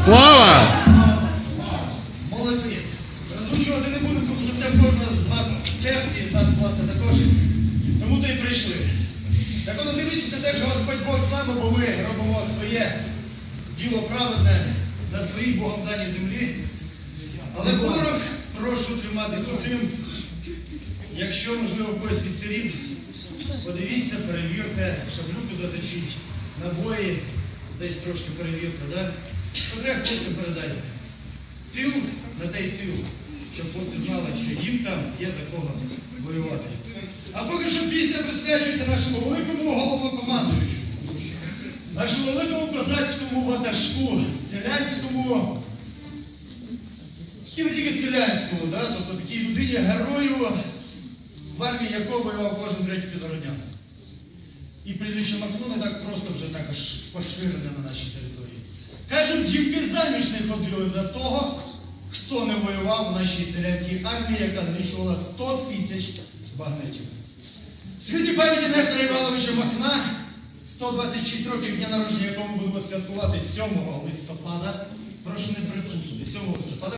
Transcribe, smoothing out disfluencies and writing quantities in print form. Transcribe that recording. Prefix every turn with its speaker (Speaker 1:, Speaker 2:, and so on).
Speaker 1: Слава!
Speaker 2: Молодці. Розлучувати не буду, тому що це в кожного з вас в серці, і з нас, власне, також. Тому то і прийшли. Так от дивіться на те, що Господь Бог з нами, бо ми робимо своє діло праведне на своїй Богом даній землі. Але ворог прошу тримати сухим. Якщо, можливо, когось відстерів, подивіться, перевірте, шаблюку заточіть, набої десь трошки перевірте, да? Що треба хлопцям передайте? Тил на той тил, щоб хлопці знали, що їм там є за кого воювати. А поки що пісня присвячується нашому великому головнокомандуючому, нашому великому козацькому ватажку, селянському, і не тільки селянському, да? Тобто такій людині, герою, в армії якого воював кожен третій підгородняк. І прізвище Махно не так просто вже також поширене на нашій території. Кажуть, дівки заміж не ходили за того, хто не воював в нашій селянській армії, яка знищувала 100 тисяч багнетів. Світлій пам'яті Нестора Івановича Махна, 126 років дня народження, якому будемо святкувати 7 листопада. Прошу не припустити, 7 листопада.